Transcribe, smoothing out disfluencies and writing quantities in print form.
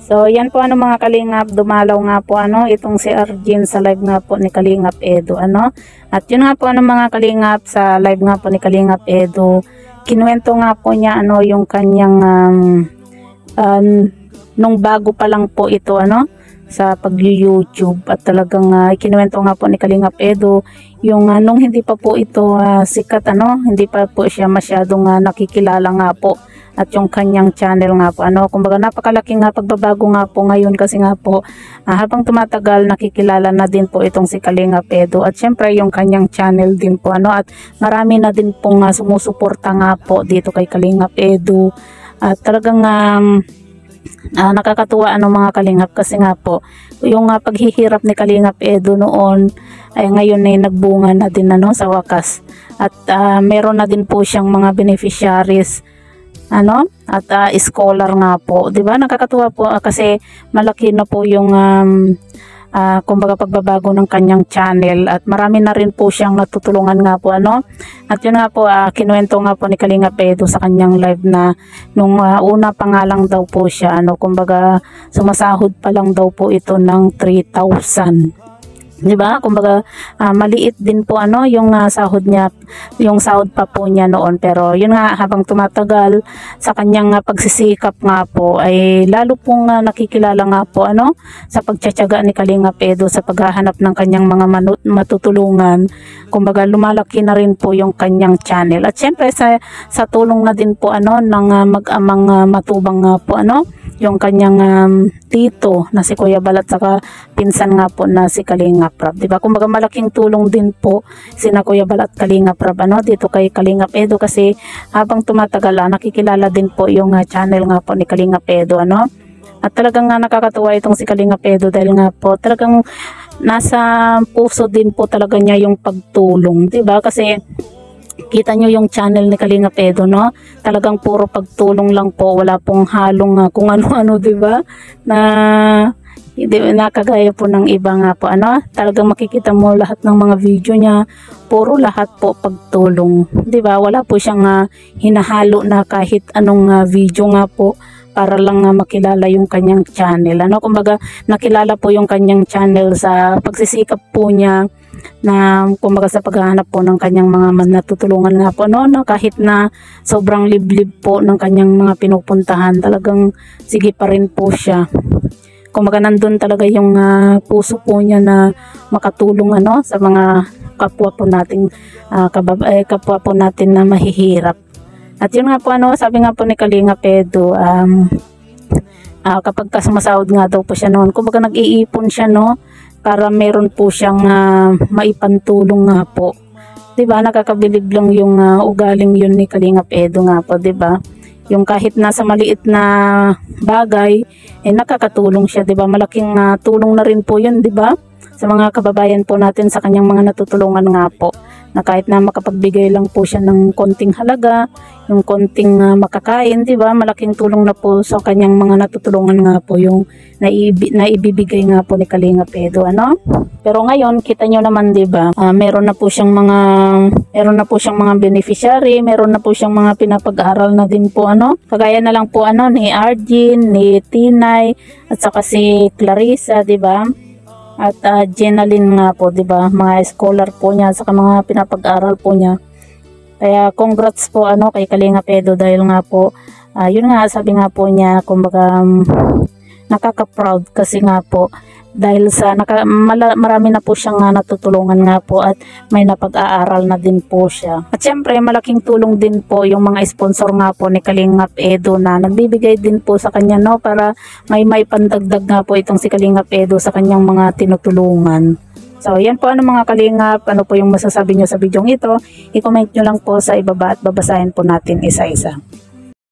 So yan po mga kalingap, dumalaw nga po itong si Arjen sa live nga po ni Kalingap Edo At yun nga po mga kalingap, sa live nga po ni Kalingap Edo, kinuwento nga po niya yung kanyang nung bago pa lang po ito sa pag-YouTube, at talagang kinuwento nga po ni Kalingap Edo yung nung hindi pa po ito sikat hindi pa po siya masyadong nakikilala nga po, at yung kanyang channel nga po kumbaga napakalaking pagbabago nga po ngayon, kasi nga po habang tumatagal nakikilala na din po itong si Kalingap Edo, at syempre yung kanyang channel din po at marami na din pong sumusuporta nga po dito kay Kalingap Edo. At talagang nakakatuwa mga kalingap, kasi nga po yung paghihirap ni Kalingap Edo noon ay ngayon ay nagbunga na din sa wakas, at meron na din po siyang mga beneficiaries at scholar nga po, 'di ba? Nakakatuwa po kasi malaki na po yung kumbaga pagbabago ng kanyang channel, at marami na rin po siyang natutulungan nga po At yun nga po kinuwento nga po ni Kalingap Edo sa kanyang live na nung una pa nga lang daw po siya kumbaga sumasahod pa lang daw po ito ng 3,000. 'Di ba? Kumbaga maliit din po yung sahod niya, yung sahod pa po niya noon, pero yun nga habang tumatagal sa kanyang pagsisikap nga po ay lalo pong nakikilala nga po sa pagtitiyaga ni Kalingap Edo sa paghahanap ng kanyang mga matutulungan. Kumbaga lumalaki na rin po yung kanyang channel, at syempre sa tulong na din po ng mag-amang matubang nga po yung kanyang tito na si Kuya Balat, saka pinsan nga po na si Kalingap Rab, diba? Kumbaga malaking tulong din po sina Kuya Balat at Kalingap Rab dito kay Kalingap Edo, kasi habang tumatagal nakikilala din po yung channel nga po ni Kalingap Edo At talagang nakakatuwa itong si Kalingap Edo, dahil nga po talagang nasa puso din po talaga niya yung pagtulong, diba? Kasi kita nyo yung channel ni Kalingap Edo talagang puro pagtulong lang po, wala pong halong kung ano-ano, diba? Na hindi nakagaya po ng iba nga po talagang makikita mo lahat ng mga video niya, puro lahat po pagtulong, diba? Wala po siyang hinahalo na kahit anong video nga po para lang makilala yung kanyang channel kumbaga nakilala po yung kanyang channel sa pagsisikap po niya na kumbaga sa paghahanap po ng kanyang mga natutulungan nga po kahit na sobrang liblib po ng kanyang mga pinupuntahan, talagang sige pa rin po siya. Kumbaga nandun talaga yung puso po niya na makatulong sa mga kapwa po nating kapwa po natin na mahihirap. At yun nga po sabi nga po ni Kalingap Edo, kapag sumasahod nga daw po siya noon, kumbaga nag-iipon siya para meron po siyang maipantulong nga po, 'di ba? Nakakabilib lang yung ugaling yun ni Kalingap Edo nga po, 'di ba? Yung kahit nasa maliit na bagay nakakatulong siya, 'di ba? Malaking tulong na rin po yun, 'di ba? Sa mga kababayan po natin, sa kanyang mga natutulungan nga po, na kahit na makapagbigay lang po siya ng konting halaga, yung konting makakain, di ba? Malaking tulong na po sa kanyang mga natutulungan nga po yung naibibigay nga po ni Kalingap Edo Pero ngayon kita nyo naman, di ba? Meron na po siyang mga beneficiary, meron na po siyang mga pinapag-aral na din po Kagaya na lang po ni Arjen, ni Tinay, at saka si Clarissa, di ba? At Jenaline nga po, 'di ba? Mga scholar po niya, saka mga pinapag-aral po niya. Kaya congrats po kay Kalingap Edo, dahil nga po yun nga sabi nga po niya, kumbaga nakaka-proud, kasi nga po dahil sa marami na po siyang natutulungan nga po, at may napag-aaral na din po siya. At syempre malaking tulong din po yung mga sponsor nga po ni Kalingap Edo na nagbibigay din po sa kanya para may pandagdag nga po itong si Kalingap Edo sa kanyang mga tinutulungan. So yan po mga kalingap, ano po yung masasabi nyo sa video ito, i-comment nyo lang po sa ibaba at babasahin po natin isa-isa.